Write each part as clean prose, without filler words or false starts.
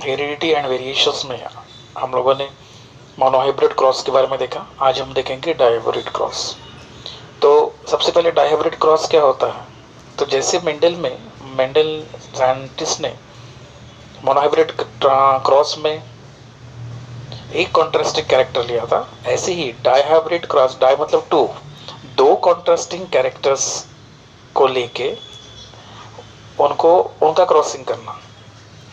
Heredity and variations में हम लोगों ने मोनोहाइब्रिड क्रॉस के बारे में देखा। आज हम देखेंगे डायहाइब्रिड क्रॉस। तो सबसे पहले डायहाइब्रिड क्रॉस क्या होता है? तो जैसे मेंडल साइंटिस्ट ने मोनोहाइब्रिड क्रॉस में एक कॉन्ट्रास्टिंग कैरेक्टर लिया था, ऐसे ही डायहाइब्रिड क्रॉस, डाई मतलब टू, दो कॉन्ट्रास्टिंग कैरेक्टर्स को लेके उनको उनका क्रॉसिंग करना।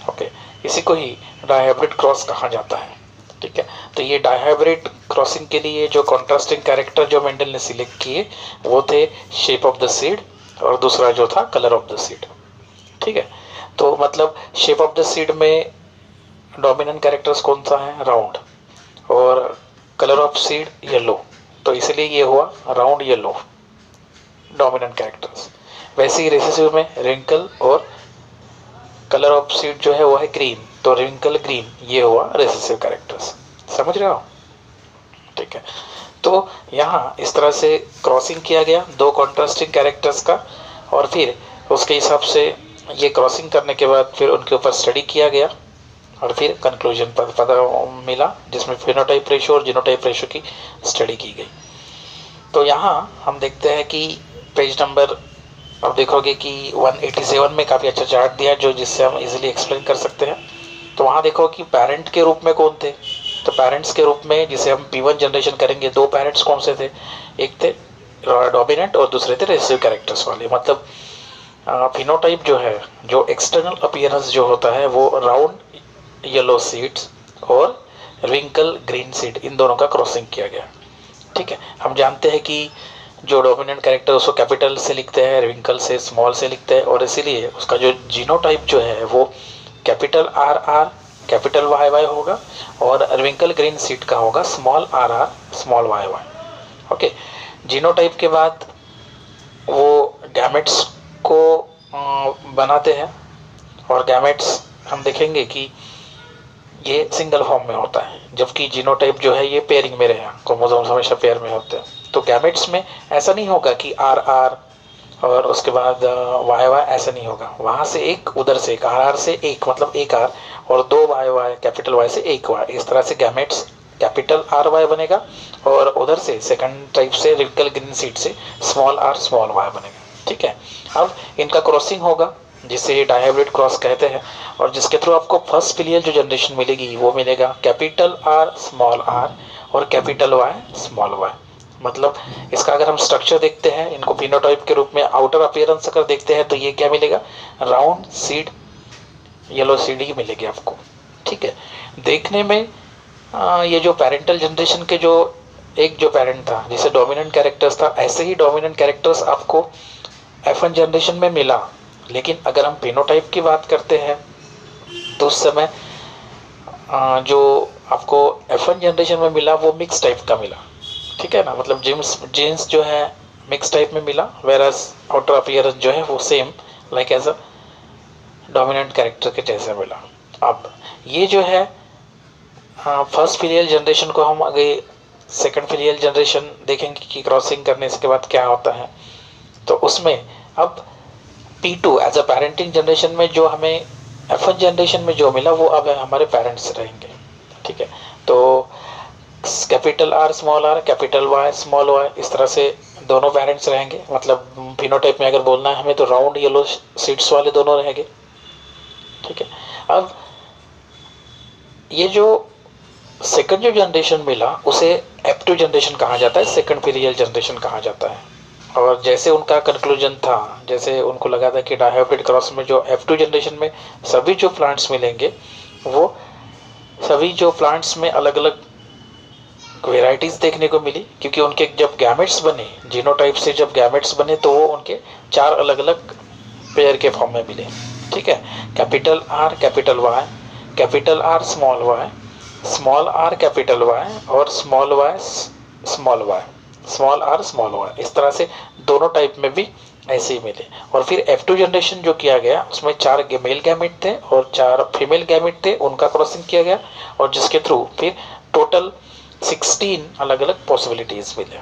ओके, इसी को ही डायहाइब्रिड क्रॉस कहा जाता है। ठीक है, तो ये डायहाइब्रिड क्रॉसिंग के लिए जो कॉन्ट्रास्टिंग कैरेक्टर जो मेंडल ने सिलेक्ट किए वो थे शेप ऑफ द सीड और दूसरा जो था कलर ऑफ द सीड। ठीक है, तो मतलब शेप ऑफ द सीड में डोमिनेंट कैरेक्टर्स कौन सा है? राउंड, और कलर ऑफ सीड येलो, तो इसलिए ये हुआ राउंड येलो डोमिनेंट कैरेक्टर्स। वैसे ही रिसेसिव में रिंकल और कलर ऑफ सीड जो है वो है ग्रीन, तो रिंकल ग्रीन, ये हुआ रिसेसिव कैरेक्टर्स। समझ रहे हो? ठीक है, तो यहाँ इस तरह से क्रॉसिंग किया गया दो कॉन्ट्रास्टिंग कैरेक्टर्स का, और फिर उसके हिसाब से ये क्रॉसिंग करने के बाद फिर उनके ऊपर स्टडी किया गया और फिर कंक्लूजन पर पता मिला जिसमें फिनोटाइप रेशो और जीनोटाइप रेशो की स्टडी की गई। तो यहाँ हम देखते हैं कि पेज नंबर, अब देखोगे कि 187 में काफ़ी अच्छा चार्ट दिया जो जिससे हम इजीली एक्सप्लेन कर सकते हैं। तो वहाँ देखो कि पेरेंट के रूप में कौन थे? तो पेरेंट्स के रूप में जिसे हम P1 जनरेशन करेंगे, दो पेरेंट्स कौन से थे? एक थे डोमिनेंट और दूसरे थे रेसिसिव कैरेक्टर्स वाले। मतलब फिनोटाइप जो है, जो एक्सटर्नल अपीयरेंस जो होता है वो राउंड येलो सीड्स और रिंकल ग्रीन सीड, इन दोनों का क्रॉसिंग किया गया। ठीक है, हम जानते हैं कि जो डोमिनेंट कैरेक्टर उसको कैपिटल से लिखते हैं, रिंकल से स्मॉल से लिखते हैं, और इसीलिए उसका जो जीनोटाइप जो है वो capital R R capital Y Y होगा, और रिंकल ग्रीन सीड का होगा small r r small y y. Okay, genotype के बाद वो गैमेट्स को बनाते हैं, और गैमेट्स हम देखेंगे कि ये सिंगल फॉर्म में होता है, जबकि जीनोटाइप जो है ये पेयरिंग में रहे, क्रोमोसोम्स हमेशा पेयर में होते हैं। तो गैमेट्स में ऐसा नहीं होगा कि आर आर और उसके बाद वाई वाई, ऐसा नहीं होगा। वहाँ से एक, उधर से एक, आर आर से एक, मतलब एक आर, और दो वाई वाई, कैपिटल वाई से एक वाई, इस तरह से गैमेट्स कैपिटल आर वाई बनेगा, और उधर से सेकंड टाइप से रिंकल ग्रीन सीड से स्मॉल आर स्मॉल वाई बनेगा। ठीक है, अब इनका क्रॉसिंग होगा जिसे डायहाइब्रिड क्रॉस कहते हैं, और जिसके थ्रू आपको फर्स्ट फिलियल जो जनरेशन मिलेगी वो मिलेगा कैपिटल आर स्मॉल आर और कैपिटल वाई स्मॉल वाई। मतलब इसका अगर हम स्ट्रक्चर देखते हैं, इनको फिनोटाइप के रूप में आउटर अपीयरेंस अगर देखते हैं तो ये क्या मिलेगा? राउंड सीड येलो सीड ही मिलेगी आपको। ठीक है, देखने में ये जो पेरेंटल जनरेशन के जो एक जो पेरेंट था जिसे डोमिनेंट कैरेक्टर्स था, ऐसे ही डोमिनेंट कैरेक्टर्स आपको F1 जनरेशन में मिला, लेकिन अगर हम फिनोटाइप की बात करते हैं तो उस समय जो आपको F1 जनरेशन में मिला वो मिक्स टाइप का मिला। ठीक है ना, मतलब जीन्स जो है मिक्स टाइप में मिला, वेरस आउटर अपीयरेंस जो है वो same like as a dominant character के जैसे मिला। अब ये जो है फर्स्ट फिलियल जनरेशन को हम आगे सेकंड फिलियल जनरेशन देखेंगे कि क्रॉसिंग करने के बाद क्या होता है। तो उसमें अब P2 as a parenting generation में जो हमें F1 जनरेशन में जो मिला वो अब हमारे पेरेंट्स रहेंगे। ठीक है, तो capital R small are capital Y small Y, इस तरह से दोनों पेरेंट्स रहेंगे। मतलब फिनोटाइप में अगर बोलना है हमें तो राउंड येलो सीड्स वाले दोनों रहेंगे। ठीक है, अब ये जो सेकंड जो जनरेशन मिला उसे F2 जनरेशन कहा जाता है, सेकंड फिलियल जनरेशन कहा जाता है। और जैसे उनका कंक्लूजन था, जैसे उनको लगा था कि डायहाइब्रिड क्रॉस में जो F2 जनरेशन में सभी जो प्लांट्स मिलेंगे वो सभी जो प्लांट्स में अलग अलग वेराइटीज़ देखने को मिली, क्योंकि उनके जब गैमेट्स बने, जीनोटाइप से जब गैमेट्स बने तो वो उनके चार अलग अलग पेयर के फॉर्म में मिले। ठीक है, capital R capital Y, capital R small are capital Y, और small Y small Y, small R small Y, इस तरह से दोनों टाइप में भी ऐसे ही मिले। और फिर F2 जनरेशन जो किया गया उसमें 4 मेल गैमेट थे और 4 फीमेल गैमेट थे, उनका क्रॉसिंग किया गया, और जिसके थ्रू फिर टोटल 16 अलग अलग पॉसिबिलिटीज़ मिले।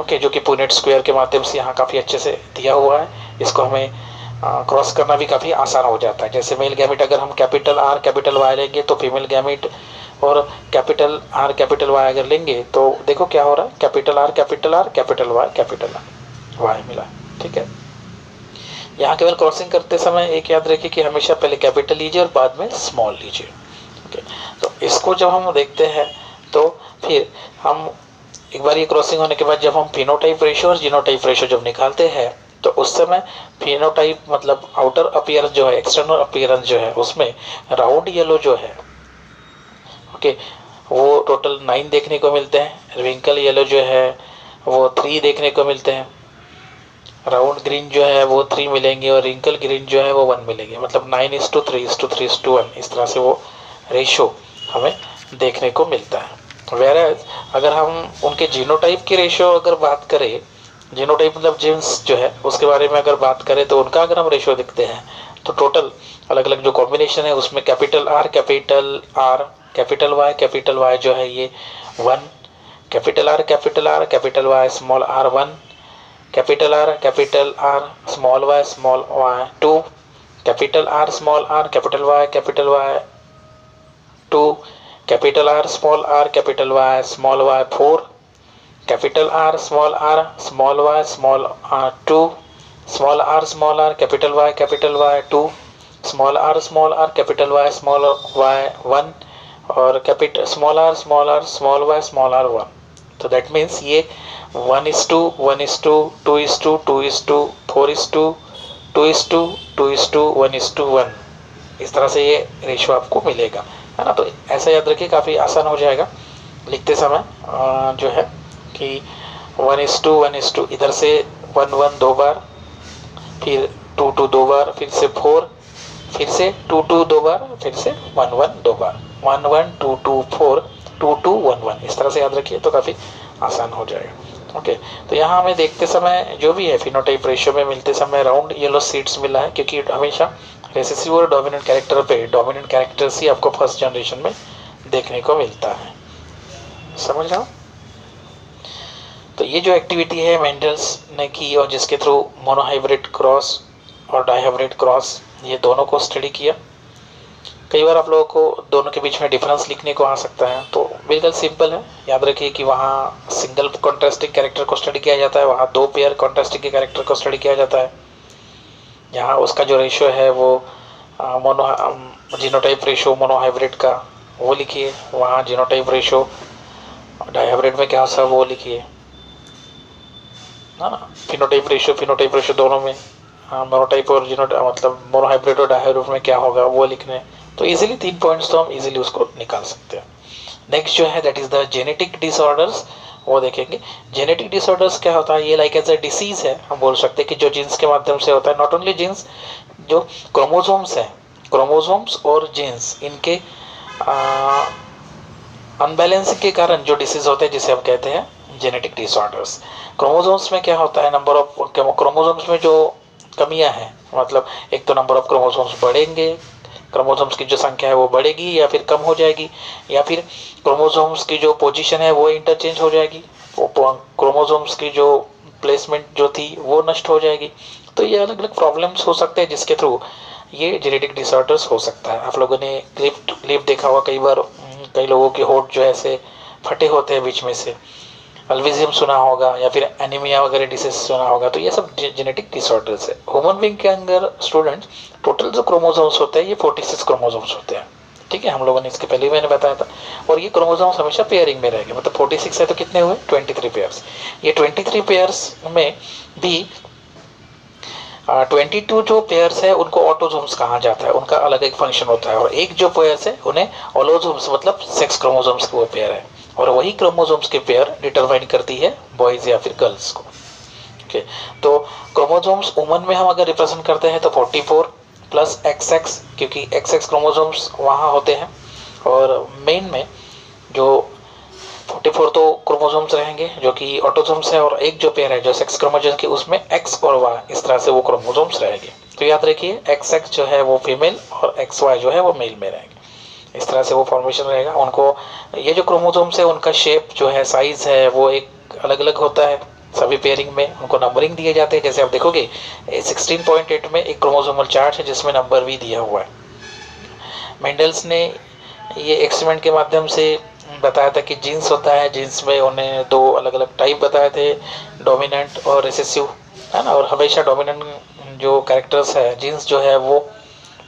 ओके, जो कि पुनेट स्क्वायर के माध्यम से यहाँ काफ़ी अच्छे से दिया हुआ है। इसको हमें क्रॉस करना भी काफ़ी आसान हो जाता है। जैसे मेल गैमेट अगर हम कैपिटल आर कैपिटल वाई लेंगे तो फीमेल गैमेट, और कैपिटल आर कैपिटल वाई अगर लेंगे तो देखो क्या हो रहा है, कैपिटल आर कैपिटल वाई मिला। ठीक है, यहाँ केवल क्रॉसिंग करते समय एक याद रखिए कि हमेशा पहले कैपिटल लीजिए और बाद में स्मॉल लीजिए। ओके, तो इसको जब हम देखते हैं तो फिर हम एक बार ये क्रॉसिंग होने के बाद जब हम फिनोटाइप रेशियो और जीनोटाइप रेशियो जब निकालते हैं तो उस समय फिनोटाइप मतलब आउटर अपीयरेंस जो है, एक्सटर्नल अपीयरेंस जो है, उसमें राउंड येलो जो है, ओके, वो टोटल 9 देखने को मिलते हैं। रिंकल येलो जो है वो 3 देखने को मिलते हैं। राउंड ग्रीन जो है वो 3 मिलेंगे और रिंकल ग्रीन जो है वो 1 मिलेंगे। मतलब 9:3:3:1 इस तरह से वो रेशो हमें देखने को मिलता है। वेयर अगर हम उनके जीनोटाइप की रेशो अगर बात करें, जीनोटाइप मतलब जीन्स जो है उसके बारे में अगर बात करें तो उनका अगर हम रेशो देखते हैं तो टोटल अलग अलग जो कॉम्बिनेशन है उसमें कैपिटल आर कैपिटल वाई जो है ये 1, capital R capital Y small r 1, capital R small y 2, capital R small r capital Y 2, capital R capital Y small y 4, capital R small r 2, small r capital Y 2, small r capital Y 1 और capital small r small y 1। तो that means ये 1:1:2:2:4:2:2:1:1 इस तरह से ये ratio आपको मिलेगा, है ना। तो ऐसा याद रखिए, काफ़ी आसान हो जाएगा लिखते समय जो है कि 1:1:2 इधर से 1:1 2 बार, फिर 2:2 2 बार, फिर से 4, फिर से 2:2 2 बार, फिर से 1:1 2 बार, 1:1:2:2 4 2:2 1:1 इस तरह से याद रखिए तो काफ़ी आसान हो जाएगा। ओके, तो यहाँ हमें देखते समय जो भी है फिनोटाइप रेशियो में मिलते समय राउंड येलो सीड्स मिला है, क्योंकि हमेशा रिसेसिव और डोमिनेंट कैरेक्टर पे डोमिनेंट कैरेक्टर्स ही आपको फर्स्ट जनरेशन में देखने को मिलता है। समझ रहा हूँ? तो ये जो एक्टिविटी है मेंडल्स ने की और जिसके थ्रू मोनोहाइब्रिड क्रॉस और डाइहाइब्रिड क्रॉस ये दोनों को स्टडी किया। कई बार आप लोगों को दोनों के बीच में डिफरेंस लिखने को आ सकता है, तो बिल्कुल सिंपल है। याद रखिए कि वहाँ सिंगल कॉन्ट्रास्टिंग कैरेक्टर को स्टडी किया जाता है, वहाँ 2 पेयर कॉन्ट्रास्टिंग के कैरेक्टर को स्टडी किया जाता है। यहाँ उसका जो रेशियो है वो जीनोटाइप रेशियो मोनोहाइब्रिड का वो लिखिए, वहाँ जीनोटाइप रेशियो डाइहाइब्रिड में क्या होता है वो लिखिए, है ना। फिनोटाइप रेशियो दोनों में, मोनोटाइप और मतलब मोनोहाइब्रिड और डाइहाइब्रिड में क्या होगा वो लिखने। तो इजीली 3 पॉइंट्स तो हम इजीली उसको निकाल सकते हैं। नेक्स्ट जो है that is the genetic disorders, वो देखेंगे। जेनेटिक डिसऑर्डर्स क्या होता है, ये लाइक एज अ डिसीज है, हम बोल सकते हैं कि जो जीन्स के माध्यम से होता है। नॉट ओनली जीन्स, जो क्रोमोसोम्स हैं, क्रोमोसोम्स और जीन्स इनके अनबैलेंसिंग के कारण जो डिसीज होते हैं जिसे हम कहते हैं जेनेटिक डिसऑर्डर्स। क्रोमोसोम्स में क्या होता है, नंबर ऑफ क्रोमोसोम्स में जो कमियां हैं, मतलब एक तो नंबर ऑफ क्रोमोसोम्स बढ़ेंगे, क्रोमोसोम्स की जो संख्या है वो बढ़ेगी या फिर कम हो जाएगी, या फिर क्रोमोसोम्स की जो पोजीशन है वो इंटरचेंज हो जाएगी, क्रोमोसोम्स की जो प्लेसमेंट जो थी वो नष्ट हो जाएगी। तो ये अलग अलग प्रॉब्लम्स हो सकते हैं जिसके थ्रू ये जेनेटिक डिसऑर्डर्स हो सकता है। आप लोगों ने क्लिप देखा होगा, कई बार कई लोगों के होंठ जो ऐसे फटे होते हैं बीच में से, अल्बिनिज्म सुना होगा या फिर एनीमिया वगैरह डिसीज सुना होगा। तो ये सब जेनेटिक डिसऑर्डर्स है। ह्यूमन बीइंग के अंदर स्टूडेंट टोटल जो क्रोमोसोम्स होते हैं ये 46 क्रोमोसोम्स होते हैं, ठीक है। हम लोगों ने इसके पहले मैंने बताया था, और ये क्रोमोसोम्स हमेशा पेयरिंग में रहेंगे। मतलब 46 है तो कितने हुए 23 पेयर्स। ये 23 पेयर्स में भी 22 जो पेयर्स है उनको ऑटोसोम्स कहा जाता है, उनका अलग एक फंक्शन होता है। और एक जो पेयर्स है उन्हें ऑलोसोम्स मतलब सेक्स क्रोमोसोम्स की वो पेयर है, और वही क्रोमोसोम्स की पेयर डिटरमाइन करती है बॉयज या फिर गर्ल्स को। ओके, तो क्रोमोसोम्स वुमन में हम अगर रिप्रेजेंट करते हैं तो 44 प्लस XX, क्योंकि XX क्रोमोसोम्स वहाँ होते हैं, और मेन में जो 44 तो क्रोमोसोम्स रहेंगे जो कि ऑटोसोम्स है, और एक जो पेयर है जो सेक्स क्रोमोसोम्स की उसमें X और Y इस तरह से वो क्रोमोसोम्स रहेंगे। तो याद रखिए XX जो है वो फीमेल और XY जो है वो मेल में रहेंगे। इस तरह से वो फॉर्मेशन रहेगा। उनको ये जो क्रोमोसोम्स है उनका शेप जो है, साइज है, वो एक अलग अलग होता है। सभी पेयरिंग में उनको नंबरिंग दिए जाते हैं। जैसे आप देखोगे 16.8 में एक क्रोमोसोमल चार्ट है जिसमें नंबर भी दिया हुआ है। मेंडल्स ने ये एक्सपेरिमेंट के माध्यम से बताया था कि जीन्स होता है, जीन्स में उन्हें दो अलग अलग टाइप बताए थे, डोमिनेंट और रिसेसिव, है ना। और हमेशा डोमिनेंट जो कैरेक्टर्स है, जीन्स जो है वो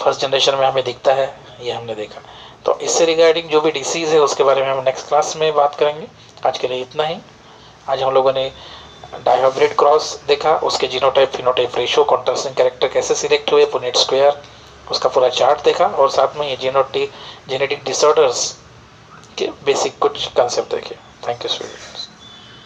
फर्स्ट जनरेशन में हमें दिखता है, ये हमने देखा। तो इससे रिगार्डिंग जो भी डिसीज़ है उसके बारे में हम नेक्स्ट क्लास में बात करेंगे। आज के लिए इतना ही। आज हम लोगों ने डायहाइब्रिड क्रॉस देखा, उसके genotype phenotype ratio, contrasting character कैसे सिलेक्ट हुए, पुनेट स्क्वायर, उसका पूरा चार्ट देखा, और साथ में ये जेनेटिक डिसऑर्डर्स के बेसिक कुछ कंसेप्ट देखे। Thank you students.